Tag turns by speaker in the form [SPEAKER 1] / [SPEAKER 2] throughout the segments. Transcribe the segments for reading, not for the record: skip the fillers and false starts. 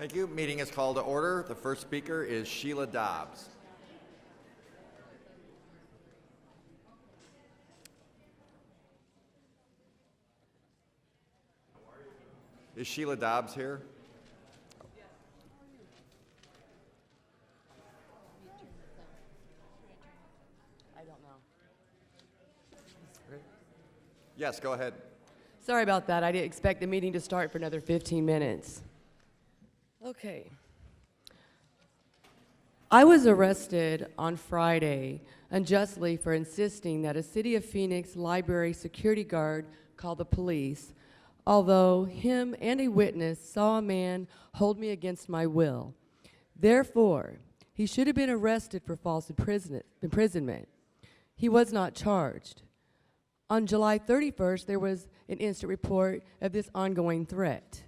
[SPEAKER 1] Thank you. Meeting is called to order. The first speaker is Sheila Dobbs. Is Sheila Dobbs here?
[SPEAKER 2] I don't know.
[SPEAKER 1] Yes, go ahead.
[SPEAKER 2] Sorry about that. I didn't expect the meeting to start for another 15 minutes. Okay. I was arrested on Friday unjustly for insisting that a City of Phoenix library security guard call the police, although him and a witness saw a man hold me against my will. Therefore, he should have been arrested for false imprisonment. He was not charged. On July 31st, there was an incident report of this ongoing threat.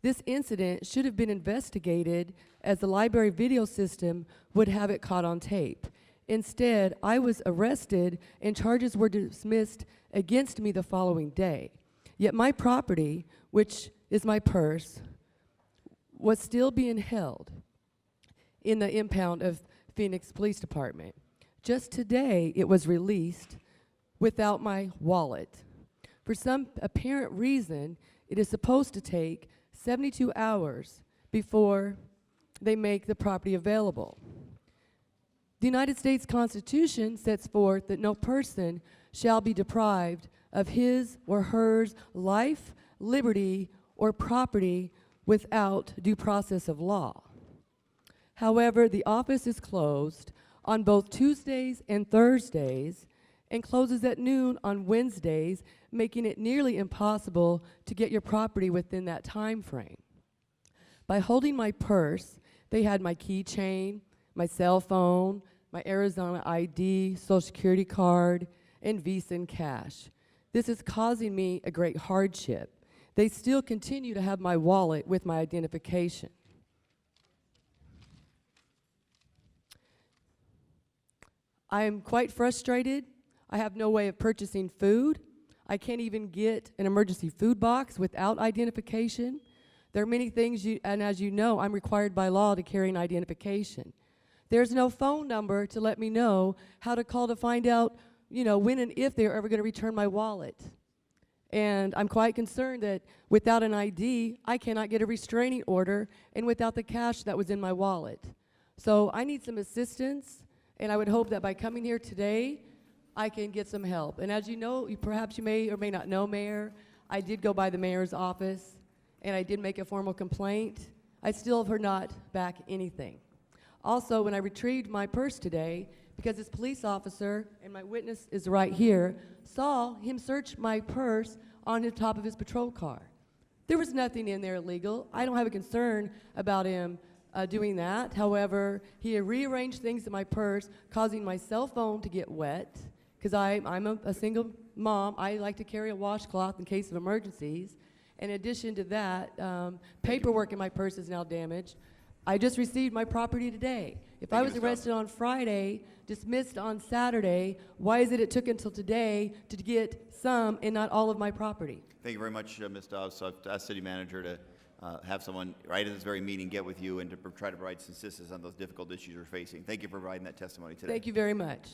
[SPEAKER 2] This incident should have been investigated as the library video system would have it caught on tape. Instead, I was arrested and charges were dismissed against me the following day. Yet my property, which is my purse, was still being held in the impound of Phoenix Police Department. Just today, it was released without my wallet. For some apparent reason, it is supposed to take 72 hours before they make the property available. The United States Constitution sets forth that no person shall be deprived of his or hers life, liberty, or property without due process of law. However, the office is closed on both Tuesdays and Thursdays and closes at noon on Wednesdays, making it nearly impossible to get your property within that time frame. By holding my purse, they had my keychain, my cell phone, my Arizona ID, Social Security card, and Visa and cash. This is causing me a great hardship. They still continue to have my wallet with my identification. I am quite frustrated. I have no way of purchasing food. I can't even get an emergency food box without identification. There are many things, and as you know, I'm required by law to carry an identification. There's no phone number to let me know how to call to find out, when and if they're ever going to return my wallet. And I'm quite concerned that without an ID, I cannot get a restraining order, and without the cash that was in my wallet. So I need some assistance, and I would hope that by coming here today, I can get some help. And as you know, perhaps you may or may not know, Mayor, I did go by the mayor's office, and I did make a formal complaint. I still have heard not back anything. Also, when I retrieved my purse today, because this police officer, and my witness is right here, saw him search my purse on the top of his patrol car. There was nothing in there illegal. I don't have a concern about him doing that. However, he had rearranged things in my purse, causing my cell phone to get wet, because I'm a single mom. I like to carry a washcloth in case of emergencies. In addition to that, paperwork in my purse is now damaged. I just received my property today. If I was arrested on Friday, dismissed on Saturday, why is it took until today to get some and not all of my property?
[SPEAKER 1] Thank you very much, Ms. Dobbs. So I've asked City Manager to have someone right at this very meeting get with you and to try to provide some assistance on those difficult issues you're facing. Thank you for providing that testimony today.
[SPEAKER 2] Thank you very much.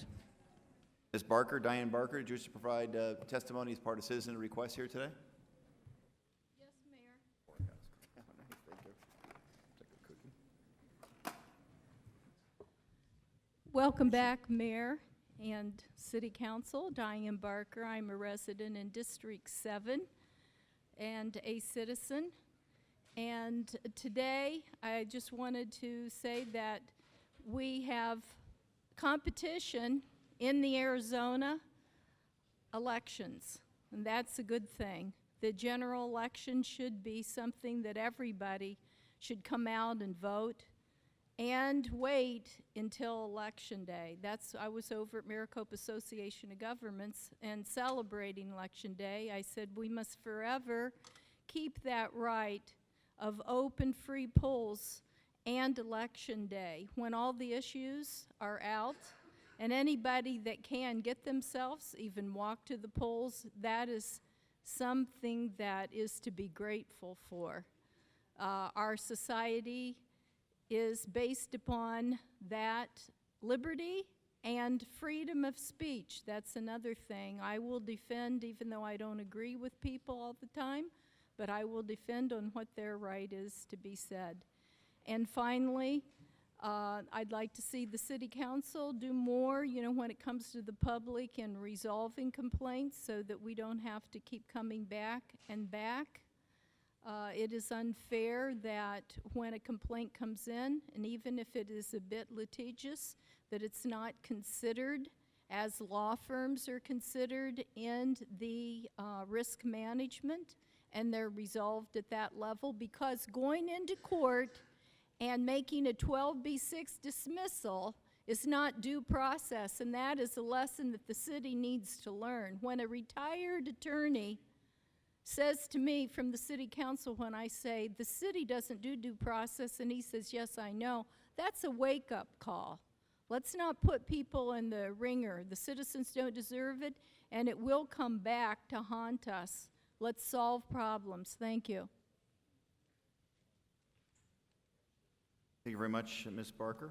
[SPEAKER 1] Ms. Barker, Diane Barker, did you wish to provide testimony as part of citizen requests here today?
[SPEAKER 3] Yes, Mayor. Welcome back, Mayor and City Council. Diane Barker. I'm a resident in District 7 and a citizen. And today, I just wanted to say that we have competition in the Arizona elections, and that's a good thing. The general election should be something that everybody should come out and vote and wait until Election Day. I was over at Maricopa Association of Governments and celebrating Election Day. I said we must forever keep that right of open, free polls and Election Day when all the issues are out. And anybody that can get themselves, even walk to the polls, that is something that is to be grateful for. Our society is based upon that liberty and freedom of speech. That's another thing I will defend, even though I don't agree with people all the time, but I will defend on what their right is to be said. And finally, I'd like to see the city council do more, when it comes to the public and resolving complaints so that we don't have to keep coming back and back. It is unfair that when a complaint comes in, and even if it is a bit litigious, that it's not considered as law firms are considered in the risk management, and they're resolved at that level, because going into court and making a 12B6 dismissal is not due process, and that is a lesson that the city needs to learn. When a retired attorney says to me from the city council, when I say, the city doesn't do due process, and he says, yes, I know, that's a wake-up call. Let's not put people in the ringer. The citizens don't deserve it, and it will come back to haunt us. Let's solve problems. Thank you.
[SPEAKER 1] Thank you very much, Ms. Barker.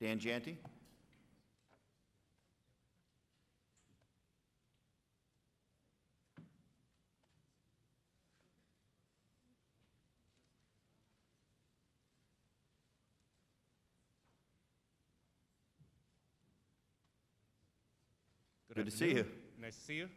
[SPEAKER 1] Dan Janty? Good to see you.
[SPEAKER 4] Nice to see you.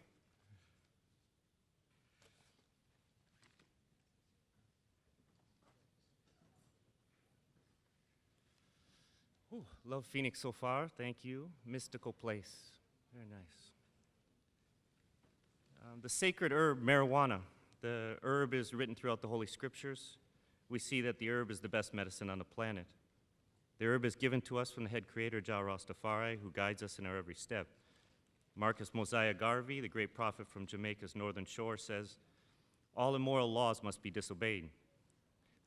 [SPEAKER 4] Ooh, love Phoenix so far. Thank you. Mystical place. Very nice. The sacred herb, marijuana. The herb is written throughout the Holy Scriptures. We see that the herb is the best medicine on the planet. The herb is given to us from the head creator, Jah Rastafari, who guides us in our every step. Marcus Mosiah Garvey, the great prophet from Jamaica's northern shore, says, all immoral laws must be disobeyed.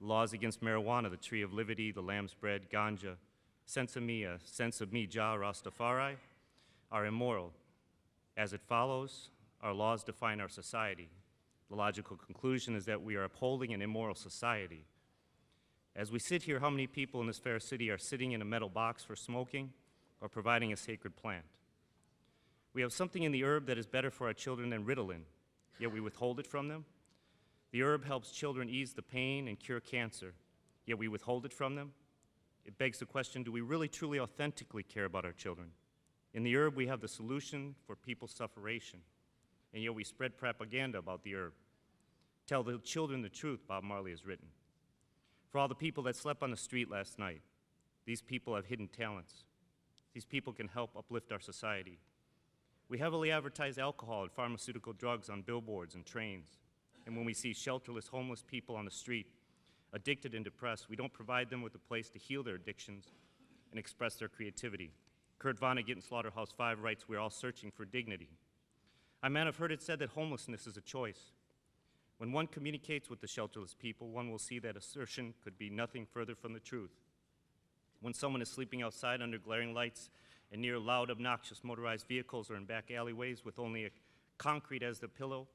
[SPEAKER 4] The laws against marijuana, the tree of liberty, the lamb's bread, ganja, sense of me, Jah Rastafari, are immoral. As it follows, our laws define our society. The logical conclusion is that we are upholding an immoral society. As we sit here, how many people in this fair city are sitting in a metal box for smoking or providing a sacred plant? We have something in the herb that is better for our children than Ritalin, yet we withhold it from them. The herb helps children ease the pain and cure cancer, yet we withhold it from them. It begs the question, do we really, truly, authentically care about our children? In the herb, we have the solution for people's sufferation, and yet we spread propaganda about the herb. Tell the children the truth, Bob Marley has written. For all the people that slept on the street last night, these people have hidden talents. These people can help uplift our society. We heavily advertise alcohol and pharmaceutical drugs on billboards and trains. And when we see shelterless, homeless people on the street, addicted and depressed, we don't provide them with a place to heal their addictions and express their creativity. Kurt Vonnegut in Slaughterhouse-Five writes, we're all searching for dignity. I may have heard it said that homelessness is a choice. When one communicates with the shelterless people, one will see that assertion could be nothing further from the truth. When someone is sleeping outside under glaring lights and near loud, obnoxious motorized vehicles or in back alleyways with only a concrete as the pillow,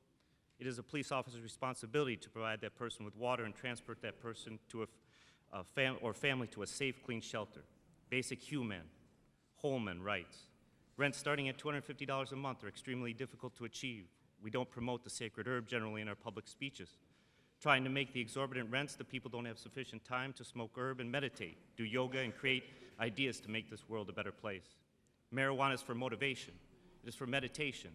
[SPEAKER 4] it is a police officer's responsibility to provide that person with water and transport that person to family to a safe, clean shelter. Basic human, Holman rights. Rents starting at $250 a month are extremely difficult to achieve. We don't promote the sacred herb generally in our public speeches. Trying to make the exorbitant rents, the people don't have sufficient time to smoke herb and meditate, do yoga, and create ideas to make this world a better place. Marijuana is for motivation. It is for meditation.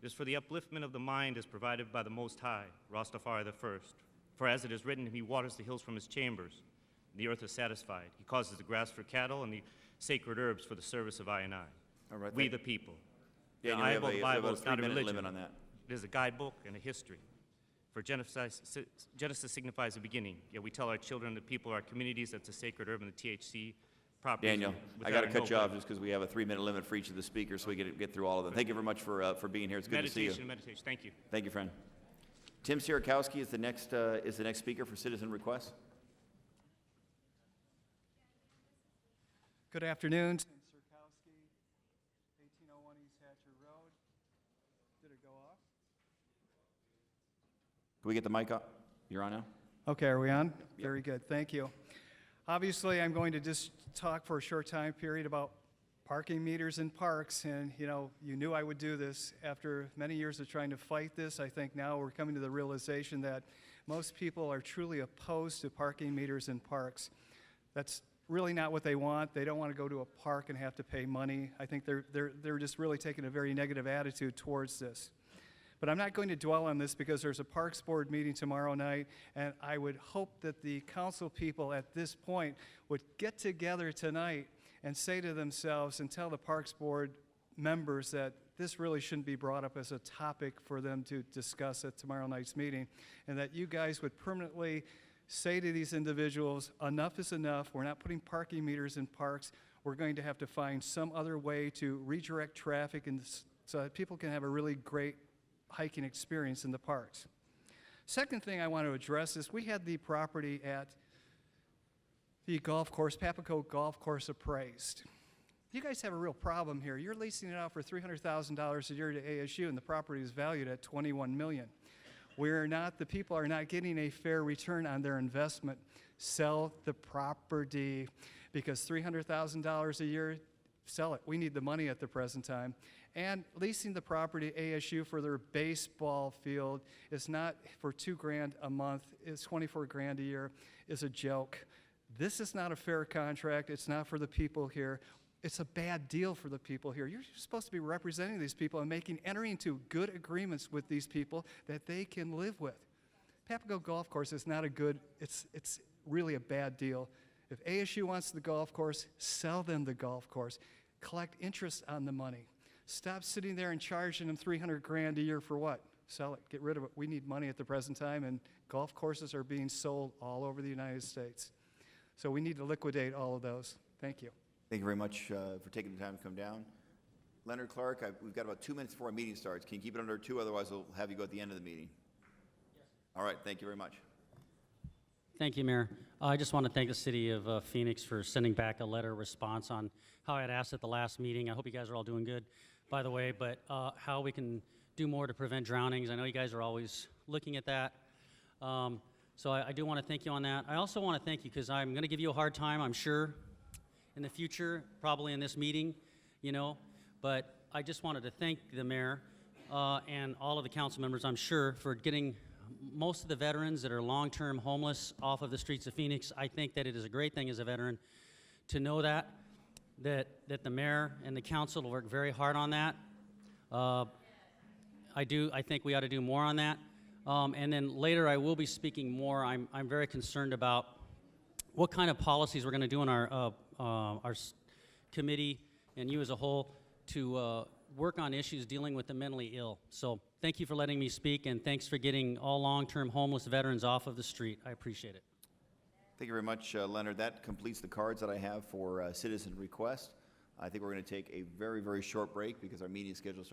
[SPEAKER 4] It is for the upliftment of the mind as provided by the Most High, Rastafari the First. For as it is written, he waters the hills from his chambers. The earth is satisfied. He causes the grass for cattle and the sacred herbs for the service of I and I.
[SPEAKER 1] All right,
[SPEAKER 4] We the people.
[SPEAKER 1] Daniel,
[SPEAKER 4] The
[SPEAKER 1] we have
[SPEAKER 4] Bible
[SPEAKER 1] about
[SPEAKER 4] is
[SPEAKER 1] a
[SPEAKER 4] not a
[SPEAKER 1] 3-minute
[SPEAKER 4] religion.
[SPEAKER 1] limit on that.
[SPEAKER 4] It is a guidebook and a history. For Genesis signifies a beginning, yet we tell our children, the people of our communities, that's a sacred herb and the THC property.
[SPEAKER 1] Daniel, I got to cut you off just because we have a 3-minute limit for each of the speakers, so we get through all of them. Thank you very much for being here. It's good to see you.
[SPEAKER 4] Meditation. Thank you.
[SPEAKER 1] Thank you, friend. Tim Sierakowski is the next speaker for citizen requests.
[SPEAKER 5] Good afternoon. Tim Sierkowski, 1801 East Hatcher Road. Did it go off?
[SPEAKER 1] Can we get the mic up? You're on now?
[SPEAKER 5] Okay, are we on? Very good, thank you. Obviously, I'm going to just talk for a short time period about parking meters in parks, and you knew I would do this. After many years of trying to fight this, I think now we're coming to the realization that most people are truly opposed to parking meters in parks. That's really not what they want. They don't want to go to a park and have to pay money. I think they're just really taking a very negative attitude towards this. But I'm not going to dwell on this because there's a Parks Board meeting tomorrow night, and I would hope that the council people at this point would get together tonight and say to themselves and tell the Parks Board members that this really shouldn't be brought up as a topic for them to discuss at tomorrow night's meeting, and that you guys would permanently say to these individuals, enough is enough. We're not putting parking meters in parks. We're going to have to find some other way to redirect traffic and so that people can have a really great hiking experience in the parks. Second thing I want to address is we had the property at the golf course, Papago Golf Course, appraised. You guys have a real problem here. You're leasing it out for $300,000 a year to ASU, and the property is valued at $21 million. The people are not getting a fair return on their investment. Sell the property, because $300,000 a year, sell it. We need the money at the present time. And leasing the property ASU for their baseball field is not for $2,000 a month, it's $24,000 a year, is a joke. This is not a fair contract. It's not for the people here. It's a bad deal for the people here. You're supposed to be representing these people and entering into good agreements with these people that they can live with. Papago Golf Course is not it's really a bad deal. If ASU wants the golf course, sell them the golf course. Collect interest on the money. Stop sitting there and charging them $300,000 a year for what? Sell it, get rid of it. We need money at the present time, and golf courses are being sold all over the United States. So we need to liquidate all of those. Thank you.
[SPEAKER 1] Thank you very much for taking the time to come down. Leonard Clark, we've got about 2 minutes before our meeting starts. Can you keep it under 2? Otherwise, we'll have you go at the end of the meeting. Yes. All right, thank you very much.
[SPEAKER 6] Thank you, Mayor. I just want to thank the city of Phoenix for sending back a letter response on how I had asked at the last meeting. I hope you guys are all doing good, by the way, but how we can do more to prevent drownings. I know you guys are always looking at that. So I do want to thank you on that. I also want to thank you because I'm going to give you a hard time, I'm sure, in the future, probably in this meeting, but I just wanted to thank the mayor and all of the council members, I'm sure, for getting most of the veterans that are long-term homeless off of the streets of Phoenix. I think that it is a great thing as a veteran to know that the mayor and the council will work very hard on that. I think we ought to do more on that. And then later I will be speaking more. I'm very concerned about what kind of policies we're going to do in our committee and you as a whole to work on issues dealing with the mentally ill. So thank you for letting me speak, and thanks for getting all long-term homeless veterans off of the street. I appreciate it.
[SPEAKER 1] Thank you very much, Leonard. That completes the cards that I have for citizen request. I think we're going to take a very, very short break because our meeting schedule starts